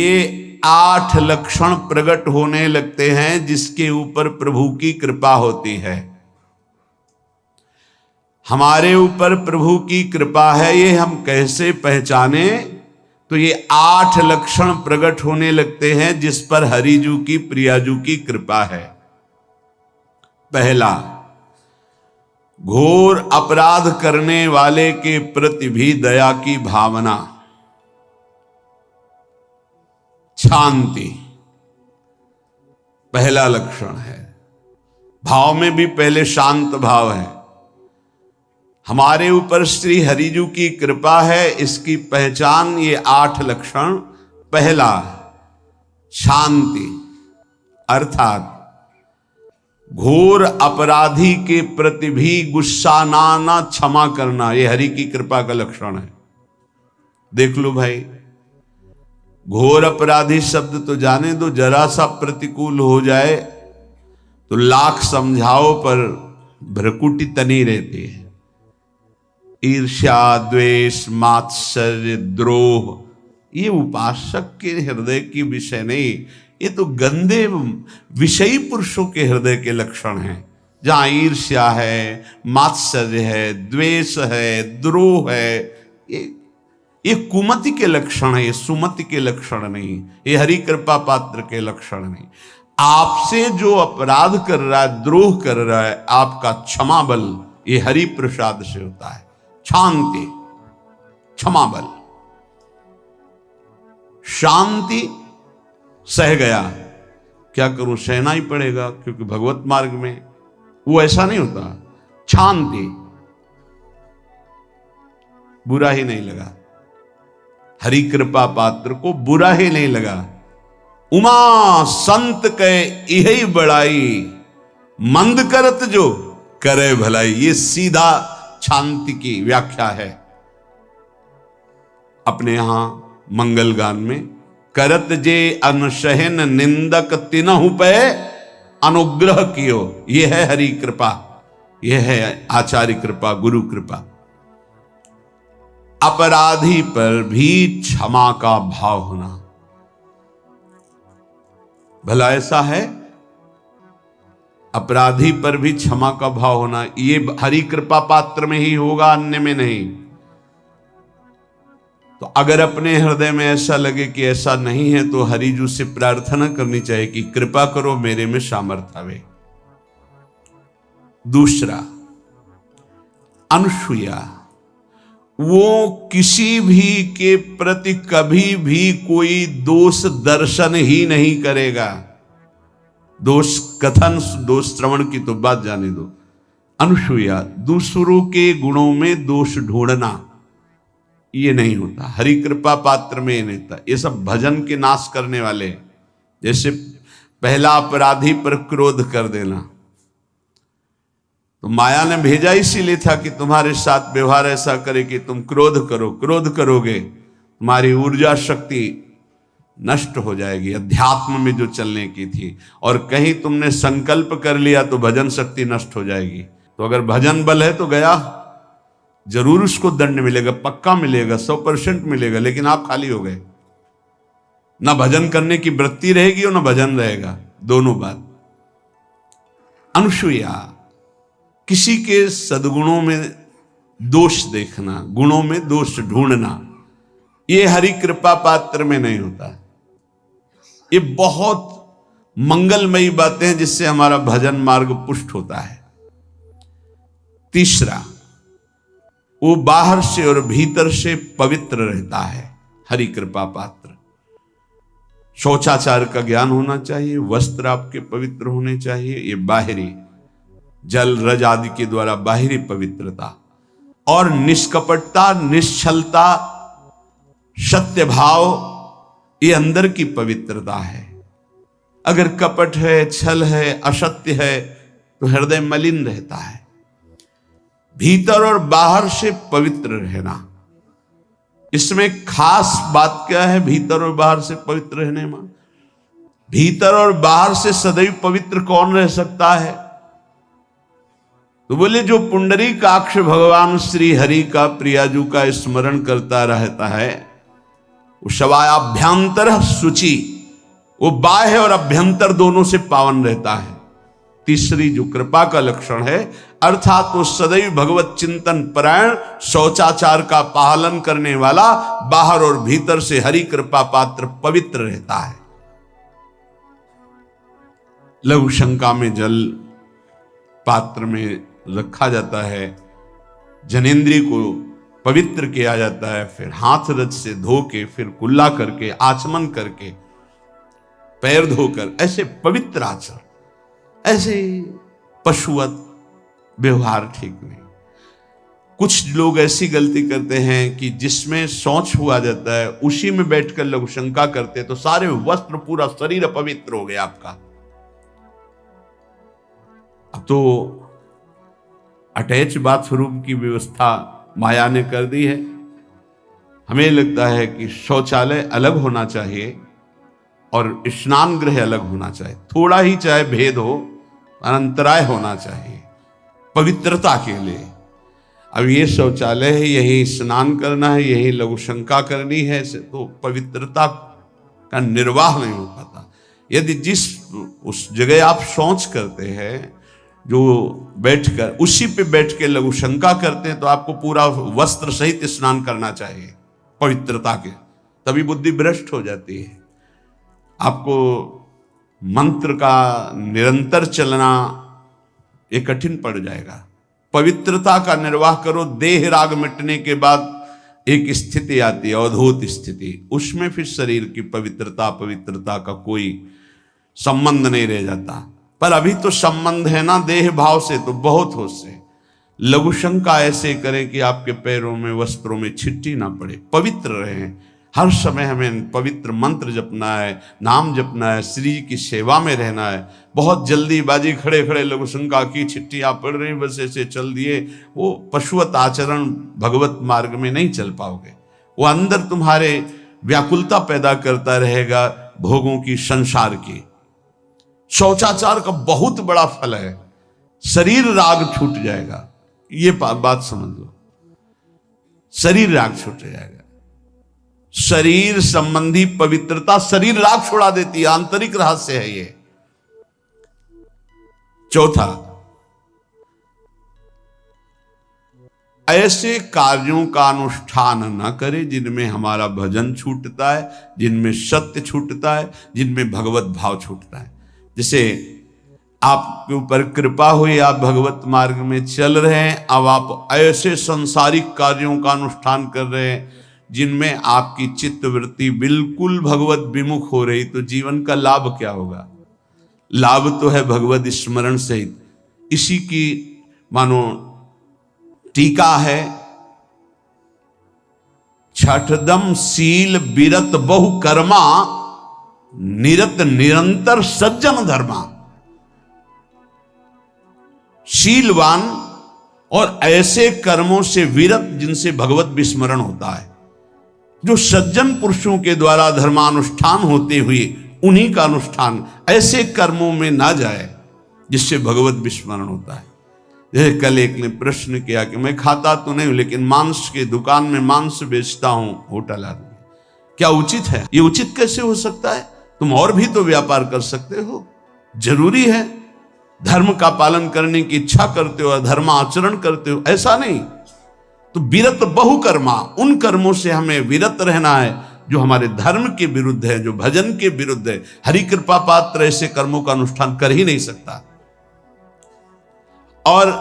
ये 8 लक्षण प्रकट होने लगते हैं जिसके ऊपर प्रभु की कृपा होती है। हमारे ऊपर प्रभु की कृपा है, ये हम कैसे पहचाने? तो ये 8 लक्षण प्रकट होने लगते हैं जिस पर हरिजू की प्रियाजू की कृपा है। पहला, घोर अपराध करने वाले के प्रति भी दया की भावना, शांति पहला लक्षण है। भाव में भी पहले शांत भाव है। हमारे ऊपर श्री हरिजू की कृपा है, इसकी पहचान ये 8 लक्षण। पहला, शांति, अर्थात घोर अपराधी के प्रति भी गुस्सा ना क्षमा करना, ये हरि की कृपा का लक्षण है। देख लो भाई, घोर अपराधी शब्द तो जाने दो, जरा सा प्रतिकूल हो जाए तो लाख समझाओ पर भ्रकुटी तनी रहती है। ईर्ष्या, द्वेष, मात्सर्य, द्रोह, ये उपासक के हृदय की विषय नहीं, ये तो गंदे विषयी पुरुषों के हृदय के लक्षण हैं। जहां ईर्ष्या है, मात्सर्य है, द्वेष है, द्रोह है, ये कुमति के लक्षण है, ये सुमति के लक्षण नहीं, ये हरि कृपा पात्र के लक्षण नहीं। आपसे जो अपराध कर रहा है, द्रोह कर रहा है, आपका क्षमा बल ये हरि प्रसाद से होता है। शांति, क्षमा बल, शांति, सह गया, क्या करूं, सहना ही पड़ेगा क्योंकि भगवत मार्ग में वो ऐसा नहीं होता। शांति, बुरा ही नहीं लगा, हरि कृपा पात्र को बुरा ही नहीं लगा। उमा संत के यही बड़ाई, मंद करत जो करे भलाई, ये सीधा शांति की व्याख्या है। अपने यहां मंगल गान में, करत जे अनसहन निंदक तिनहु पे अनुग्रह कियो, यह है हरि कृपा, यह है आचार्य कृपा, गुरु कृपा। अपराधी पर भी क्षमा का भाव होना, भला ऐसा है? अपराधी पर भी क्षमा का भाव होना, ये हरि कृपा पात्र में ही होगा, अन्य में नहीं। तो अगर अपने हृदय में ऐसा लगे कि ऐसा नहीं है, तो हरिजू से प्रार्थना करनी चाहिए कि कृपा करो, मेरे में सामर्थ्य आवे। दूसरा, अनुसूया, वो किसी भी के प्रति कभी भी कोई दोष दर्शन ही नहीं करेगा। दोष कथन, दोष श्रवण की तो बात जाने दो। अनुसूया, दूसरों के गुणों में दोष ढूंढना, ये नहीं होता। हरि कृपा पात्र में ये नहीं होता। ये सब भजन के नाश करने वाले, जैसे पहला अपराधी पर क्रोध कर देना, तो माया ने भेजा इसीलिए था कि तुम्हारे साथ व्यवहार ऐसा करे कि तुम क्रोध करो, क्रोध करोगे तुम्हारी ऊर्जा शक्ति नष्ट हो जाएगी, अध्यात्म में जो चलने की थी। और कहीं तुमने संकल्प कर लिया तो भजन शक्ति नष्ट हो जाएगी। तो अगर भजन बल है तो गया, जरूर उसको दंड मिलेगा, पक्का मिलेगा, 100% मिलेगा, लेकिन आप खाली हो गए। ना भजन करने की वृत्ति रहेगी और ना भजन रहेगा, दोनों बात। अनुसूया, किसी के सद्गुणों में दोष देखना, गुणों में दोष ढूंढना, ये हरि कृपा पात्र में नहीं होता। ये बहुत मंगलमयी बातें हैं जिससे हमारा भजन मार्ग पुष्ट होता है। तीसरा, वो बाहर से और भीतर से पवित्र रहता है, हरि कृपा पात्र। शौचाचार का ज्ञान होना चाहिए, वस्त्र आपके पवित्र होने चाहिए, ये बाहरी जल रज आदि के द्वारा बाहरी पवित्रता। और निष्कपटता, निश्चलता, सत्य भाव, ये अंदर की पवित्रता है। अगर कपट है, छल है, असत्य है, तो हृदय मलिन रहता है। भीतर और बाहर से पवित्र रहना, इसमें खास बात क्या है? भीतर और बाहर से पवित्र रहने में, भीतर और बाहर से सदैव पवित्र कौन रह सकता है? तो बोले जो पुंडरीकाक्ष भगवान श्री हरि का, प्रियाजू का स्मरण करता रहता है, शवायाभ्यंतर शुचि, वो बाह्य और अभ्यंतर दोनों से पावन रहता है। तीसरी जो कृपा का लक्षण है, अर्थात वो सदैव भगवत चिंतन परायण, शौचाचार का पालन करने वाला, बाहर और भीतर से हरि कृपा पात्र पवित्र रहता है। लघु शंका में जल पात्र में रखा जाता है, जनेंद्रिय को पवित्र किया जाता है, फिर हाथ रज से धो के, फिर कुल्ला करके, आचमन करके, पैर धोकर, ऐसे पवित्र आचरण, ऐसे पशुवत व्यवहार ठीक नहीं। कुछ लोग ऐसी गलती करते हैं कि जिसमें शौच हुआ जाता है उसी में बैठकर लघु शंका करते, तो सारे वस्त्र, पूरा शरीर अपवित्र हो गया आपका। अब तो अटैच बाथरूम की व्यवस्था माया ने कर दी है। हमें लगता है कि शौचालय अलग होना चाहिए और स्नान गृह अलग होना चाहिए, थोड़ा ही चाहे भेद हो, अंतराय होना चाहिए पवित्रता के लिए। अब ये शौचालय है, यही स्नान करना है, यही लघु शंका करनी है, तो पवित्रता का निर्वाह नहीं हो पाता। यदि जिस उस जगह आप शौच करते हैं, जो बैठकर उसी पे बैठ के लघु शंका करते हैं, तो आपको पूरा वस्त्र सहित स्नान करना चाहिए पवित्रता के, तभी बुद्धि भ्रष्ट हो जाती है। आपको मंत्र का निरंतर चलना ये कठिन पड़ जाएगा। पवित्रता का निर्वाह करो। देह राग मिटने के बाद एक स्थिति आती है, अवधूत स्थिति, उसमें फिर शरीर की पवित्रता का कोई संबंध नहीं रह जाता। पर अभी तो संबंध है ना देह भाव से, तो बहुत होश से लघु शंका ऐसे करें कि आपके पैरों में, वस्त्रों में छिट्टी ना पड़े, पवित्र रहें। हर समय हमें पवित्र मंत्र जपना है, नाम जपना है, श्री की सेवा में रहना है। बहुत जल्दीबाजी खड़े खड़े लघु शंका की, छिट्टियां पड़ रही, बस ऐसे चल दिए, वो पशुवत आचरण भगवत मार्ग में नहीं चल पाओगे। वो अंदर तुम्हारे व्याकुलता पैदा करता रहेगा, भोगों की, संसार की। शौचाचार का बहुत बड़ा फल है, शरीर राग छूट जाएगा। ये बात समझ लो, शरीर राग छूट जाएगा। शरीर संबंधी पवित्रता शरीर राग छुड़ा देती है, आंतरिक रहस्य है ये। चौथा, ऐसे कार्यों का अनुष्ठान न करे जिनमें हमारा भजन छूटता है, जिनमें सत्य छूटता है, जिनमें भगवत भाव छूटता है। जैसे आपके ऊपर कृपा हुई, आप भगवत मार्ग में चल रहे हैं, अब आप ऐसे संसारिक कार्यों का अनुष्ठान कर रहे हैं जिनमें आपकी चित्तवृत्ति बिल्कुल भगवत विमुख हो रही, तो जीवन का लाभ क्या होगा? लाभ तो है भगवत स्मरण सहित। इसी की मानो टीका है, छठदम शील बिरत बहु कर्मा, निरत निरंतर सज्जन धर्मा। शीलवान और ऐसे कर्मों से विरत जिनसे भगवत विस्मरण होता है, जो सज्जन पुरुषों के द्वारा धर्मानुष्ठान होते हुए उन्हीं का अनुष्ठान, ऐसे कर्मों में ना जाए जिससे भगवत विस्मरण होता है। जैसे कल एक ने प्रश्न किया कि मैं खाता तो नहीं हूं, लेकिन मांस के दुकान में मांस बेचता हूं, होटल आदमी, क्या उचित है? ये उचित कैसे हो सकता है? तुम और भी तो व्यापार कर सकते हो। जरूरी है धर्म का पालन करने की इच्छा करते हो, धर्म आचरण करते हो, ऐसा नहीं। तो विरत बहु कर्मा, उन कर्मों से हमें विरत रहना है जो हमारे धर्म के विरुद्ध है, जो भजन के विरुद्ध है। हरि कृपा पात्र ऐसे कर्मों का अनुष्ठान कर ही नहीं सकता। और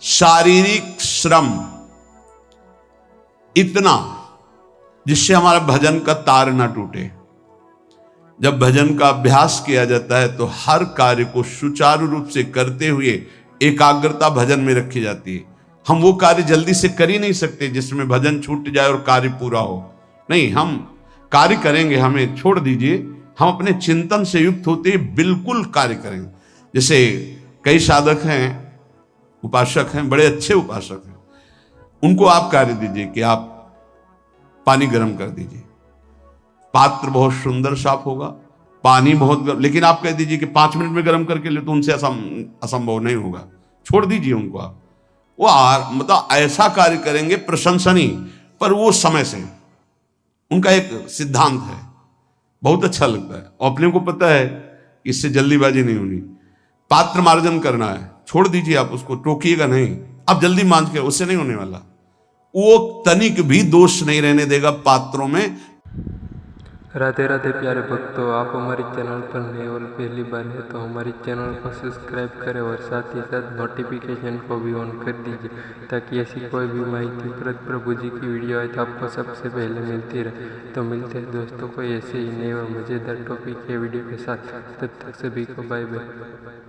शारीरिक श्रम इतना जिससे हमारा भजन का तार ना टूटे। जब भजन का अभ्यास किया जाता है तो हर कार्य को सुचारू रूप से करते हुए एकाग्रता भजन में रखी जाती है। हम वो कार्य जल्दी से कर ही नहीं सकते जिसमें भजन छूट जाए और कार्य पूरा हो। नहीं, हम कार्य करेंगे, हमें छोड़ दीजिए, हम अपने चिंतन से युक्त होते ही बिल्कुल कार्य करेंगे। जैसे कई साधक हैं, उपासक हैं, बड़े अच्छे उपासक हैं, उनको आप कार्य दीजिए कि आप पानी गर्म कर दीजिए, पात्र बहुत सुंदर साफ होगा, पानी बहुत गर्म, लेकिन आप कह दीजिए कि 5 मिनट में गर्म करके ले, तो उनसे असंभव नहीं होगा, छोड़ दीजिए उनको। आप वो मतलब ऐसा कार्य करेंगे प्रशंसनीय, पर वो समय से उनका एक सिद्धांत है, बहुत अच्छा लगता है। और अपने को पता है इससे जल्दीबाजी नहीं होनी, पात्र मार्जन करना है, छोड़ दीजिए, आप उसको टोकिएगा नहीं, आप जल्दी मांझ के, उससे नहीं होने वाला। वो तनिक भी दोष नहीं रहने देगा पात्रों में। राधे राधे प्यारे भक्तों, आप हमारे चैनल पर नए और पहली बार है तो हमारे चैनल को सब्सक्राइब करें और साथ ही साथ नोटिफिकेशन को भी ऑन कर दीजिए, ताकि ऐसी कोई भी माहिती प्रभु जी की वीडियो आए तो आपको सबसे पहले मिलती रहे। तो मिलते हैं दोस्तों को ऐसे ही नए और मज़ेदार टॉपिक के वीडियो के साथ, तब तक सभी को बाय बाय।